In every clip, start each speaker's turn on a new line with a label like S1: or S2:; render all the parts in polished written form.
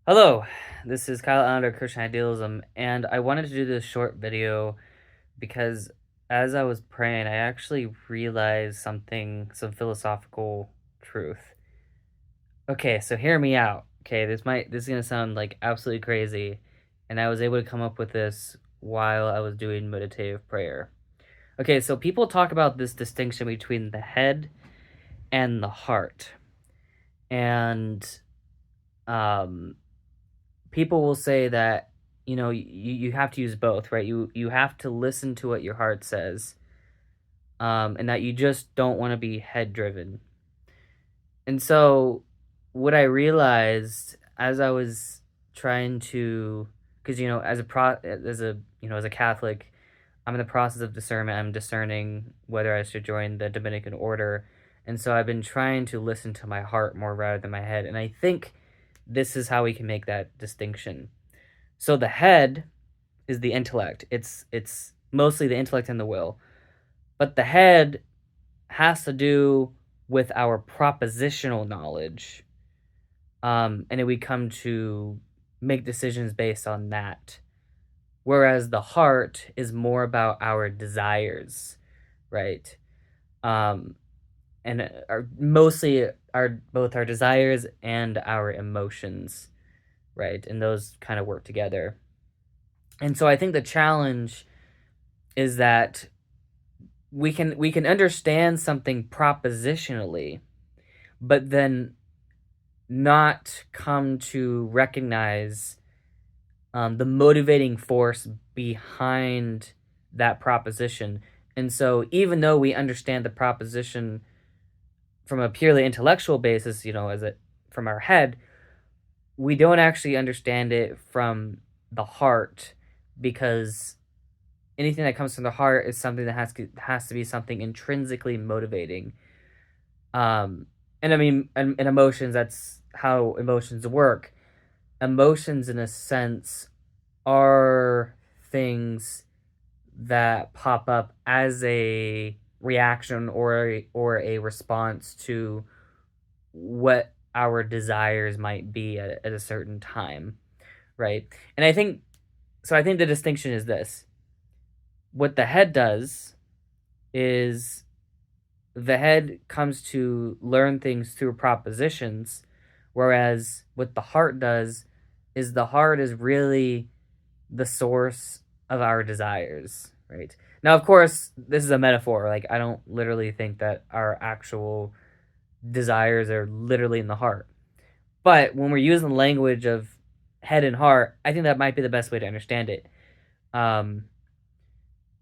S1: Hello, this is Kyle under Christian Idealism, and I wanted to do this short video because as I was praying, I actually realized some philosophical truth. Okay, so hear me out. Okay, this is gonna sound like absolutely crazy, and I was able to come up with this while I was doing meditative prayer. Okay, so people talk about this distinction between the head and the heart, and um people will say that you have to use both, right? You have to listen to what your heart says, and that you just don't want to be head driven. And so what I realized as I was trying to, because as a Catholic, I'm in the process of discernment. I'm discerning whether I should join the Dominican order. And so I've been trying to listen to my heart more rather than my head. And I think this is how we can make that distinction. So the head is the intellect. It's mostly the intellect and the will. But the head has to do with our propositional knowledge. And then we come to make decisions based on that. Whereas the heart is more about our desires, right? Um, and mostly our both our desires and our emotions, right? And those kind of work together. And so I think the challenge is that we can understand something propositionally, but then not come to recognize the motivating force behind that proposition. And so even though we understand the proposition from a purely intellectual basis, as it from our head, we don't actually understand it from the heart, because anything that comes from the heart is something that has to be something intrinsically motivating. And I mean, and emotions, that's how emotions work. Emotions, in a sense, are things that pop up as a reaction or a response to what our desires might be at a certain time, right? And I think the distinction is this: what the head does is the head comes to learn things through propositions, whereas what the heart does is the heart is really the source of our desires, right? Now, of course, this is a metaphor. Like, I don't literally think that our actual desires are literally in the heart. But when we're using the language of head and heart, I think that might be the best way to understand it. Um,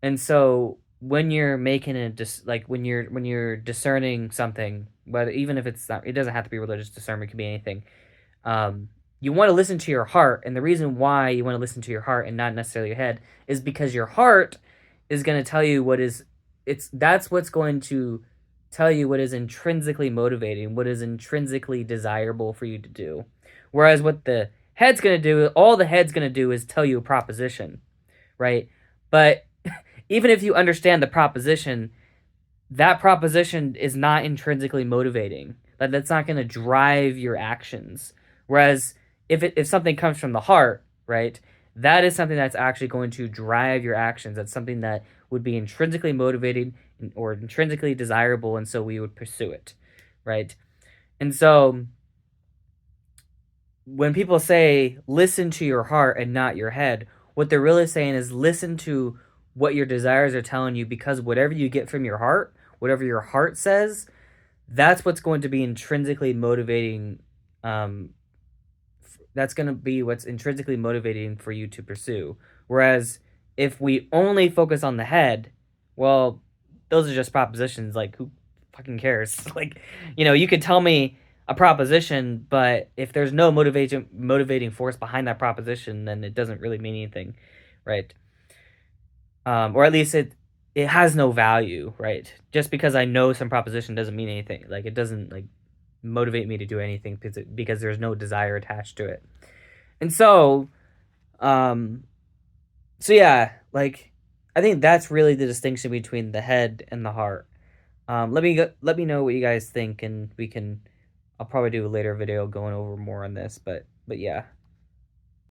S1: And so when you're making a like when you're discerning something, whether even if it's not, it doesn't have to be religious discernment, it could be anything. You want to listen to your heart, and the reason why you want to listen to your heart and not necessarily your head is because your heart is going to tell you that's what's going to tell you what is intrinsically motivating, what is intrinsically desirable for you to do. Whereas what the head's going to do, all the head's going to do is tell you a proposition, right? But even if you understand the proposition, that proposition is not intrinsically motivating. That's not going to drive your actions. Whereas if something comes from the heart, right, that is something that's actually going to drive your actions. That's something that would be intrinsically motivating or intrinsically desirable, and so we would pursue it, right? And so when people say listen to your heart and not your head, what they're really saying is listen to what your desires are telling you, because whatever you get from your heart, whatever your heart says, that's what's going to be intrinsically motivating. That's going to be what's intrinsically motivating for you to pursue. Whereas if we only focus on the head, well, those are just propositions. Like, who fucking cares? Like, you could tell me a proposition, but if there's no motivating force behind that proposition, then it doesn't really mean anything, right? Or at least it has no value, right? Just because I know some proposition doesn't mean anything. Like, it doesn't like motivate me to do anything because there's no desire attached to it. And so, um, so yeah, like, I think that's really the distinction between the head and the heart. Let me know what you guys think, and I'll probably do a later video going over more on this, but yeah.